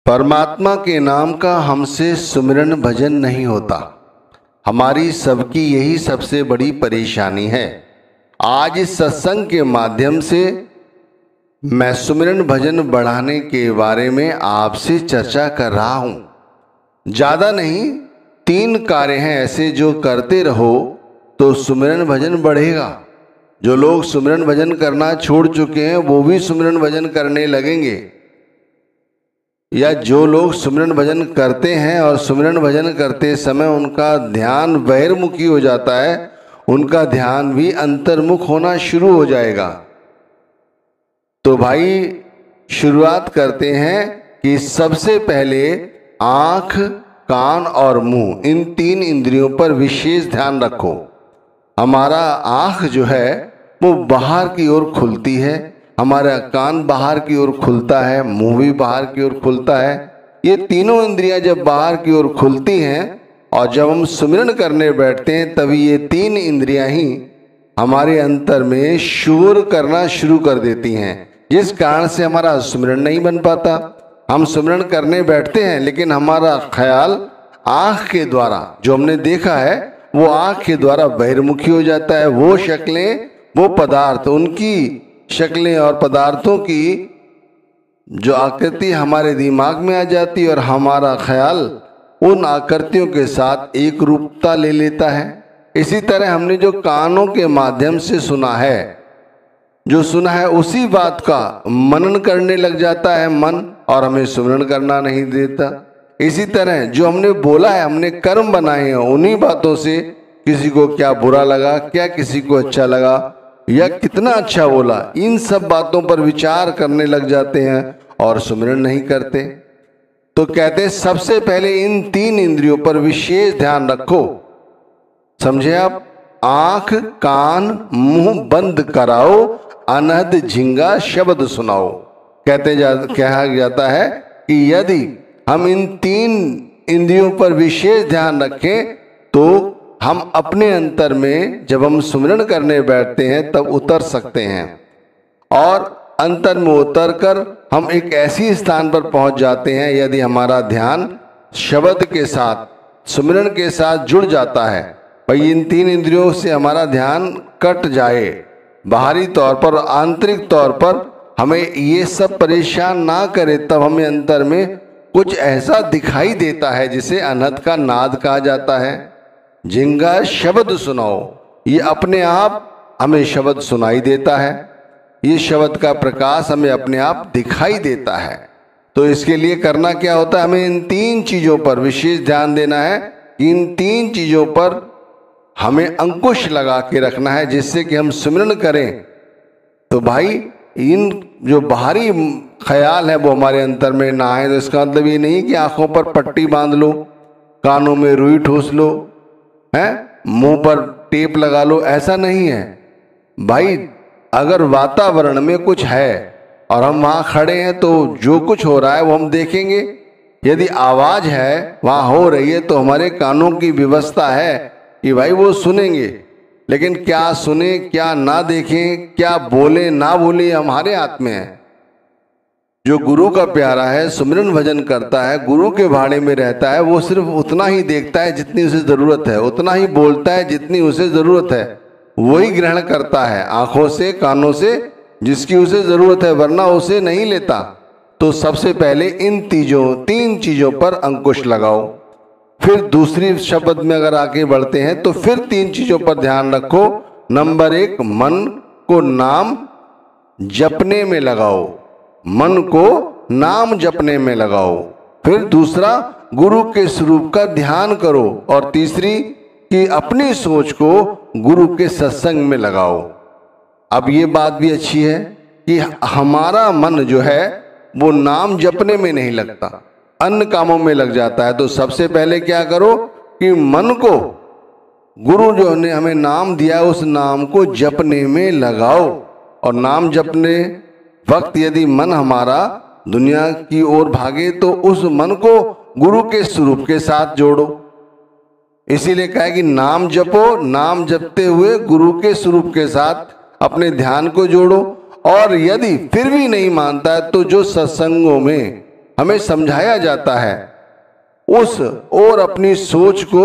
परमात्मा के नाम का हमसे सुमिरन भजन नहीं होता। हमारी सबकी यही सबसे बड़ी परेशानी है। आज इस सत्संग के माध्यम से मैं सुमिरन भजन बढ़ाने के बारे में आपसे चर्चा कर रहा हूं। ज़्यादा नहीं, 3 कार्य हैं ऐसे जो करते रहो तो सुमिरन भजन बढ़ेगा। जो लोग सुमिरन भजन करना छोड़ चुके हैं वो भी सुमिरन भजन करने लगेंगे, या जो लोग सुमिरन भजन करते हैं और सुमिरन भजन करते समय उनका ध्यान बहिर्मुखी हो जाता है, उनका ध्यान भी अंतर्मुख होना शुरू हो जाएगा। तो भाई शुरुआत करते हैं कि सबसे पहले आँख, कान और मुंह, इन 3 इंद्रियों पर विशेष ध्यान रखो। हमारा आँख जो है वो बाहर की ओर खुलती है, हमारा कान बाहर की ओर खुलता है, मुंह भी बाहर की ओर खुलता है। ये तीनों इंद्रियां जब बाहर की ओर खुलती हैं और जब हम सुमिरन करने बैठते हैं तभी ये 3 इंद्रियां ही हमारे अंतर में शोर करना शुरू कर देती हैं, जिस कारण से हमारा सुमिरन नहीं बन पाता। हम सुमिरन करने बैठते हैं लेकिन हमारा ख्याल आँख के द्वारा, जो हमने देखा है वो आँख के द्वारा बहिर्मुखी हो जाता है। वो शक्लें, वो पदार्थ, उनकी शक्लें और पदार्थों की जो आकृति हमारे दिमाग में आ जाती है और हमारा ख्याल उन आकृतियों के साथ एक रूपता ले लेता है। इसी तरह हमने जो कानों के माध्यम से सुना है, जो सुना है उसी बात का मनन करने लग जाता है मन, और हमें सुमिरन करना नहीं देता। इसी तरह जो हमने बोला है, हमने कर्म बनाए हैं, उन्हीं बातों से किसी को क्या बुरा लगा, क्या किसी को अच्छा लगा या कितना अच्छा बोला, इन सब बातों पर विचार करने लग जाते हैं और सुमिरन नहीं करते। तो कहते हैं सबसे पहले इन 3 इंद्रियों पर विशेष ध्यान रखो। समझे आप? आंख, कान, मुंह बंद कराओ, अनहद झिंगा शब्द सुनाओ। कहा जाता है कि यदि हम इन 3 इंद्रियों पर विशेष ध्यान रखें तो हम अपने अंतर में जब हम सुमिरन करने बैठते हैं तब उतर सकते हैं, और अंतर में उतरकर हम एक ऐसी स्थान पर पहुंच जाते हैं यदि हमारा ध्यान शब्द के साथ, सुमिरन के साथ जुड़ जाता है। भाई इन 3 इंद्रियों से हमारा ध्यान कट जाए, बाहरी तौर पर, आंतरिक तौर पर हमें ये सब परेशान ना करे, तब हमें अंतर में कुछ ऐसा दिखाई देता है जिसे अनहद का नाद कहा जाता है। झिंगा शब्द सुनाओ, ये अपने आप हमें शब्द सुनाई देता है, ये शब्द का प्रकाश हमें अपने आप दिखाई देता है। तो इसके लिए करना क्या होता है? हमें इन 3 चीज़ों पर विशेष ध्यान देना है। इन 3 चीज़ों पर हमें अंकुश लगा के रखना है जिससे कि हम सुमिरन करें। तो भाई इन जो बाहरी ख्याल है वो हमारे अंतर में ना आए। तो इसका मतलब ये नहीं कि आंखों पर पट्टी बांध लो, कानों में रुई ठूस लो, मुंह पर टेप लगा लो, ऐसा नहीं है। भाई अगर वातावरण में कुछ है और हम वहाँ खड़े हैं तो जो कुछ हो रहा है वो हम देखेंगे। यदि आवाज़ है वहाँ हो रही है तो हमारे कानों की व्यवस्था है कि भाई वो सुनेंगे, लेकिन क्या सुने क्या ना देखें, क्या बोले ना बोले, हमारे हाथ में है। जो गुरु का प्यारा है, सुमिरन भजन करता है, गुरु के भाड़े में रहता है, वो सिर्फ उतना ही देखता है जितनी उसे ज़रूरत है, उतना ही बोलता है जितनी उसे ज़रूरत है, वही ग्रहण करता है आँखों से, कानों से, जिसकी उसे ज़रूरत है, वरना उसे नहीं लेता। तो सबसे पहले इन 3 चीज़ों पर अंकुश लगाओ। फिर दूसरी शब्द में अगर आगे बढ़ते हैं तो फिर 3 चीज़ों पर ध्यान रखो। नंबर 1, मन को नाम जपने में लगाओ, मन को नाम जपने में लगाओ। फिर दूसरा, गुरु के स्वरूप का ध्यान करो, और तीसरी कि अपनी सोच को गुरु के सत्संग में लगाओ। अब ये बात भी अच्छी है कि हमारा मन जो है वो नाम जपने में नहीं लगता, अन्य कामों में लग जाता है। तो सबसे पहले क्या करो कि मन को, गुरु जो ने हमें नाम दिया है उस नाम को जपने में लगाओ। और नाम जपने वक्त यदि मन हमारा दुनिया की ओर भागे तो उस मन को गुरु के स्वरूप के साथ जोड़ो। इसीलिए कहा कि नाम जपो, नाम जपते हुए गुरु के स्वरूप के साथ अपने ध्यान को जोड़ो। और यदि फिर भी नहीं मानता है तो जो सत्संगों में हमें समझाया जाता है, उस और अपनी सोच को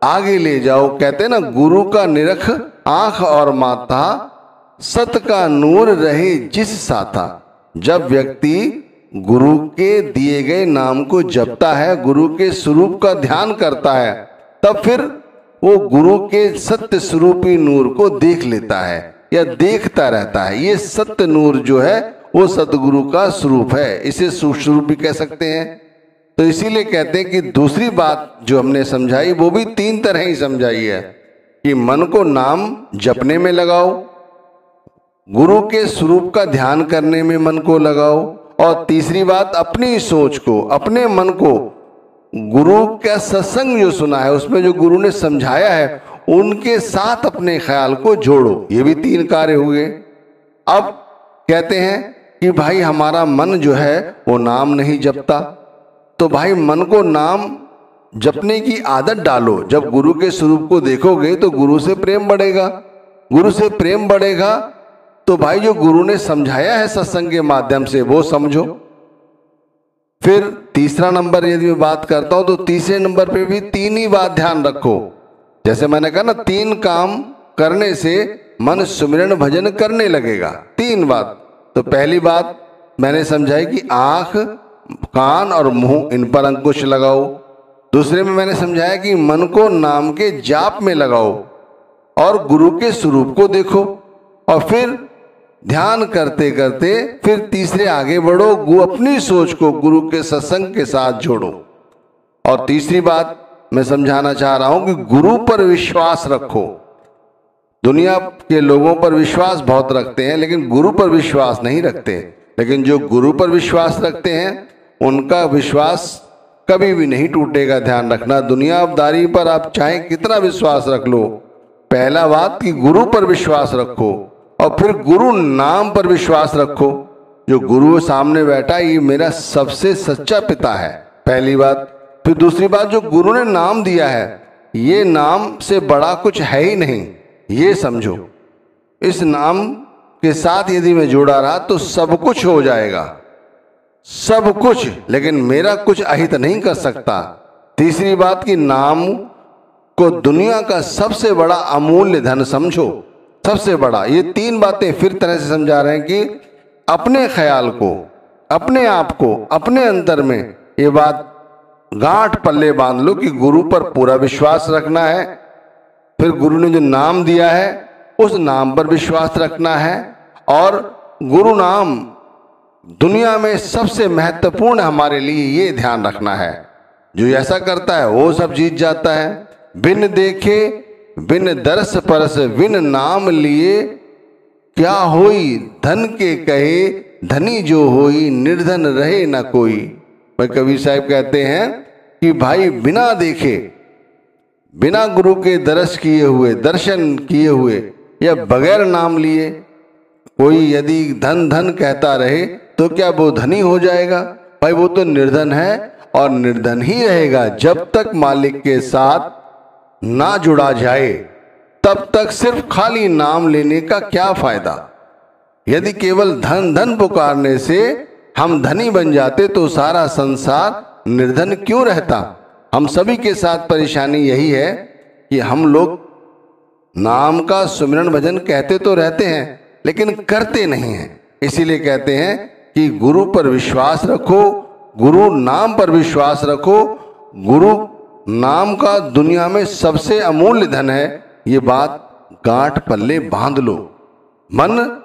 आगे ले जाओ। कहते हैं ना, गुरु का निरख आंख और माथा, सत का नूर रहे जिस साथा। जब व्यक्ति गुरु के दिए गए नाम को जपता है, गुरु के स्वरूप का ध्यान करता है, तब फिर वो गुरु के सत्य स्वरूपी नूर को देख लेता है या देखता रहता है। ये सत्य नूर जो है वो सतगुरु का स्वरूप है, इसे स्वरूप भी कह सकते हैं। तो इसीलिए कहते हैं कि दूसरी बात जो हमने समझाई वो भी तीन तरह ही समझाई है कि मन को नाम जपने में लगाओ, गुरु के स्वरूप का ध्यान करने में मन को लगाओ, और तीसरी बात अपनी सोच को, अपने मन को गुरु का सत्संग जो सुना है उसमें जो गुरु ने समझाया है उनके साथ अपने ख्याल को जोड़ो। ये भी तीन कार्य हुए। अब कहते हैं कि भाई हमारा मन जो है वो नाम नहीं जपता, तो भाई मन को नाम जपने की आदत डालो। जब गुरु के स्वरूप को देखोगे तो गुरु से प्रेम बढ़ेगा, गुरु से प्रेम बढ़ेगा तो भाई जो गुरु ने समझाया है सत्संग के माध्यम से वो समझो। फिर तीसरा नंबर यदि मैं बात करता हूं तो तीसरे नंबर पे भी तीन ही बात ध्यान रखो। जैसे मैंने कहा ना, तीन काम करने से मन सुमिरन भजन करने लगेगा। तीन बात। तो पहली बात मैंने समझाई कि आंख, कान और मुंह, इन पर अंकुश लगाओ। दूसरे में मैंने समझाया कि मन को नाम के जाप में लगाओ और गुरु के स्वरूप को देखो, और फिर ध्यान करते करते फिर तीसरे आगे बढ़ो, अपनी सोच को गुरु के सत्संग के साथ जोड़ो। और तीसरी बात मैं समझाना चाह रहा हूं कि गुरु पर विश्वास रखो। दुनिया के लोगों पर विश्वास बहुत रखते हैं लेकिन गुरु पर विश्वास नहीं रखते। लेकिन जो गुरु पर विश्वास रखते हैं उनका विश्वास कभी भी नहीं टूटेगा। ध्यान रखना, दुनियादारी पर आप चाहे कितना विश्वास रख लो, पहला बात कि गुरु पर विश्वास रखो और फिर गुरु नाम पर विश्वास रखो। जो गुरु सामने बैठा ये मेरा सबसे सच्चा पिता है, पहली बात। फिर दूसरी बात, जो गुरु ने नाम दिया है ये नाम से बड़ा कुछ है ही नहीं, ये समझो। इस नाम के साथ यदि मैं जुड़ा रहा तो सब कुछ हो जाएगा, सब कुछ, लेकिन मेरा कुछ अहित नहीं कर सकता। तीसरी बात कि नाम को दुनिया का सबसे बड़ा अमूल्य धन समझो, सबसे बड़ा। ये तीन बातें फिर तरह से समझा रहे हैं कि अपने ख्याल को, अपने आप को, अपने अंदर में ये बात गांठ पल्ले बांध लो कि गुरु पर पूरा विश्वास रखना है। फिर गुरु ने जो नाम दिया है उस नाम पर विश्वास रखना है, और गुरु नाम दुनिया में सबसे महत्वपूर्ण हमारे लिए ये ध्यान रखना है। जो ऐसा करता है वो सब जीत जाता है। बिन देखे बिन दरस परस बिन नाम लिए, क्या होई धन के कहे धनी जो होई, निर्धन रहे न कोई। भाई कबीर साहब कहते हैं कि भाई बिना देखे, बिना गुरु के दरस किए हुए, दर्शन किए हुए या बगैर नाम लिए कोई यदि धन धन कहता रहे तो क्या वो धनी हो जाएगा? भाई वो तो निर्धन है और निर्धन ही रहेगा जब तक मालिक के साथ ना जुड़ा जाए। तब तक सिर्फ खाली नाम लेने का क्या फायदा? यदि केवल धन धन पुकारने से हम धनी बन जाते तो सारा संसार निर्धन क्यों रहता? हम सभी के साथ परेशानी यही है कि हम लोग नाम का सुमिरन भजन कहते तो रहते हैं लेकिन करते नहीं हैं। इसीलिए कहते हैं कि गुरु पर विश्वास रखो, गुरु नाम पर विश्वास रखो। गुरु नाम का दुनिया में सबसे अमूल्य धन है, ये बात गांठ पल्ले बांध लो। मन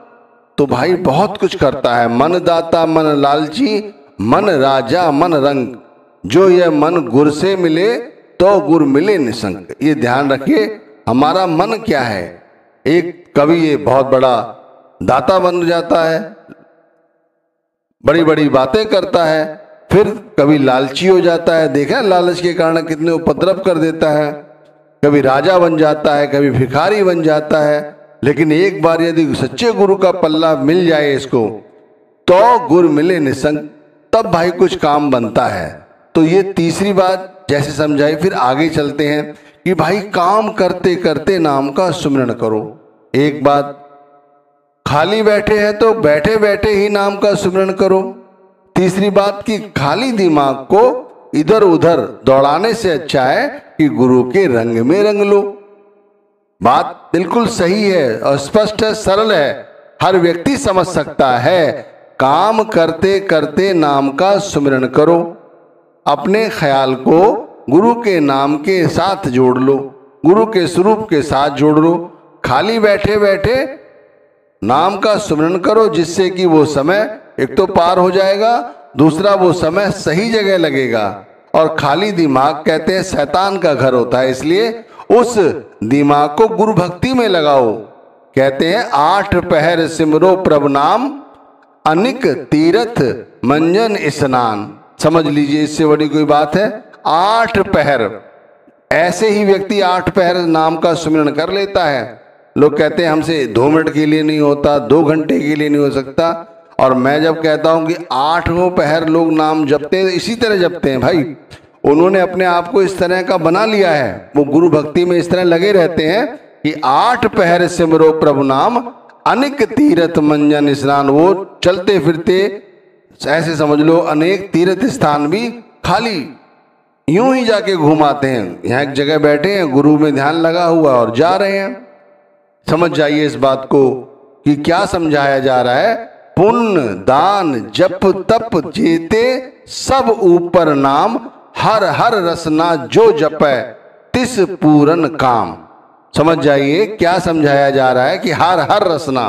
तो भाई बहुत कुछ करता है, मन दाता मन लालची, मन राजा मन रंग। जो यह मन गुर से मिले तो गुर मिले निसंग। ये ध्यान रखिए, हमारा मन क्या है। एक कवि ये बहुत बड़ा दाता बन जाता है, बड़ी बड़ी बातें करता है, फिर कभी लालची हो जाता है। देखा लालच के कारण कितने उपद्रव कर देता है। कभी राजा बन जाता है, कभी भिखारी बन जाता है। लेकिन एक बार यदि सच्चे गुरु का पल्ला मिल जाए इसको तो गुर मिले निसंग, तब भाई कुछ काम बनता है। तो ये तीसरी बात जैसे समझाई। फिर आगे चलते हैं कि भाई काम करते करते नाम का सुमिरन करो। एक बात, खाली बैठे हैं तो बैठे बैठे ही नाम का सुमिरन करो। तीसरी बात कि खाली दिमाग को इधर उधर दौड़ाने से अच्छा है कि गुरु के रंग में रंग लो। बात बिल्कुल सही है और स्पष्ट है, सरल है, हर व्यक्ति समझ सकता है। काम करते करते नाम का सुमिरन करो, अपने ख्याल को गुरु के नाम के साथ जोड़ लो, गुरु के स्वरूप के साथ जोड़ लो। खाली बैठे बैठे नाम का सुमिरन करो, जिससे कि वो समय एक तो पार हो जाएगा, दूसरा वो समय सही जगह लगेगा। और खाली दिमाग कहते हैं शैतान का घर होता है, इसलिए उस दिमाग को गुरु भक्ति में लगाओ। कहते हैं 8 पहर सिमरो प्रभु नाम, अनिक तीर्थ मंजन स्नान। समझ लीजिए, इससे बड़ी कोई बात है? 8 पहर, ऐसे ही व्यक्ति 8 पहर नाम का सुमिरन कर लेता है। लोग कहते हैं हमसे 2 मिनट के लिए नहीं होता, 2 घंटे के लिए नहीं हो सकता। और मैं जब कहता हूं कि 8 पहर लोग नाम जपते हैं, इसी तरह जपते हैं भाई। उन्होंने अपने आप को इस तरह का बना लिया है, वो गुरु भक्ति में इस तरह लगे रहते हैं कि 8 पहर सिमरो प्रभु नाम, अनेक तीर्थ मंजन स्नान। वो चलते फिरते ऐसे समझ लो अनेक तीर्थ स्थान भी खाली यूं ही जाके घुमाते हैं। यहाँ एक जगह बैठे हैं, गुरु में ध्यान लगा हुआ और जा रहे हैं। समझ जाइए इस बात को कि क्या समझाया जा रहा है। पुण्य दान जप तप जेते सब ऊपर नाम, हर हर रसना जो जपै तिस पूरन काम। समझ जाइए क्या समझाया जा रहा है कि हर हर रसना,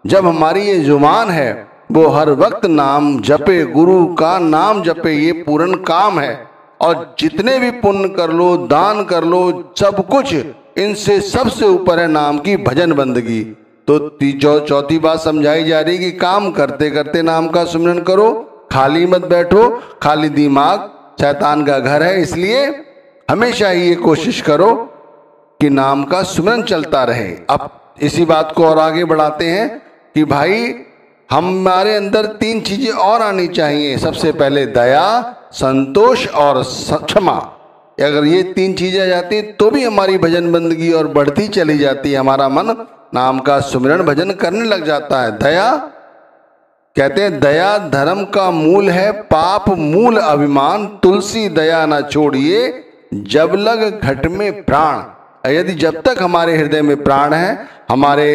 जब हमारी ये जुबान है वो हर वक्त नाम जपे, गुरु का नाम जपे, ये पूर्ण काम है। और जितने भी पुण्य कर लो, दान कर लो, सब कुछ इनसे सबसे ऊपर है नाम की भजन बंदगी। तो चौथी बात समझाई जा रही कि काम करते करते नाम का सुमिरन करो, खाली मत बैठो। खाली दिमाग शैतान का घर है, इसलिए हमेशा ही ये कोशिश करो कि नाम का सुमिरन चलता रहे। अब इसी बात को और आगे बढ़ाते हैं कि भाई हमारे अंदर 3 चीजें और आनी चाहिए। सबसे पहले दया, संतोष और क्षमा। अगर ये 3 चीजें आ जाती तो भी हमारी भजन बंदगी और बढ़ती चली जाती है, हमारा मन नाम का सुमिरन भजन करने लग जाता है। दया, कहते हैं दया धर्म का मूल है, पाप मूल अभिमान, तुलसी दया ना छोड़िए जब लग घट में प्राण। यदि जब तक हमारे हृदय में प्राण है, हमारे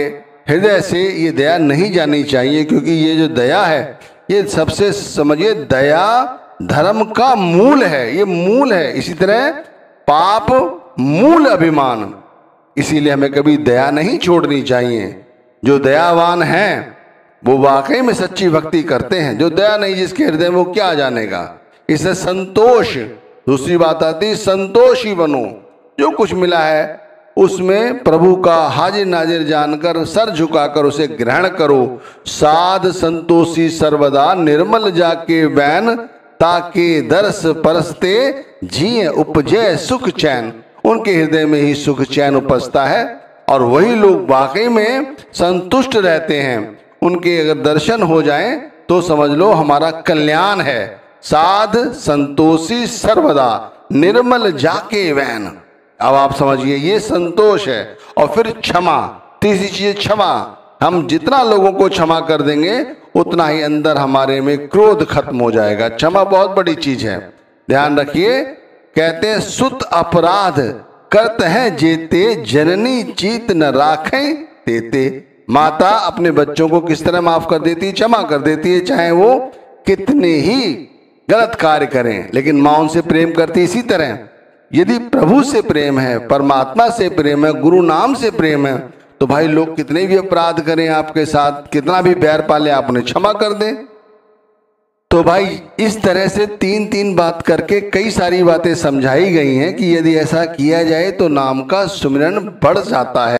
हृदय से ये दया नहीं जानी चाहिए, क्योंकि ये जो दया है ये सबसे समझिए दया धर्म का मूल है, ये मूल है। इसी तरह पाप मूल अभिमान, इसीलिए हमें कभी दया नहीं छोड़नी चाहिए। जो दयावान हैं वो वाकई में सच्ची भक्ति करते हैं, जो दया नहीं जिसके हृदय में वो क्या जानेगा। इससे संतोष, दूसरी बात आती है संतोषी बनो, जो कुछ मिला है उसमें प्रभु का हाजिर नाजिर जानकर सर झुकाकर उसे ग्रहण करो। साध संतोषी सर्वदा निर्मल जाके बैन, ताके दर्श परसते जिए उपजय सुख चैन। उनके हृदय में ही सुख चैन उपजता है और वही लोग वाकई में संतुष्ट रहते हैं। उनके अगर दर्शन हो जाएं तो समझ लो हमारा कल्याण है। साध संतोषी सर्वदा निर्मल जाके वैन। अब आप समझिए ये संतोष है। और फिर क्षमा, तीसरी चीज क्षमा। हम जितना लोगों को क्षमा कर देंगे उतना ही अंदर हमारे में क्रोध खत्म हो जाएगा। क्षमा बहुत बड़ी चीज है, ध्यान रखिए। कहते हैं सुत अपराध करत है जेते, जननी चीत न राखें तेते। माता अपने बच्चों को किस तरह माफ कर देती है, क्षमा कर देती है, चाहे वो कितने ही गलत कार्य करें, लेकिन मां उनसे प्रेम करती है। इसी तरह यदि प्रभु से प्रेम है, परमात्मा से प्रेम है, गुरु नाम से प्रेम है, तो भाई लोग कितने भी अपराध करें आपके साथ, कितना भी बैर पाले, आप उन्हें क्षमा कर दें। तो भाई इस तरह से 3 बात करके कई सारी बातें समझाई गई हैं कि यदि ऐसा किया जाए तो नाम का सुमिरन बढ़ जाता है।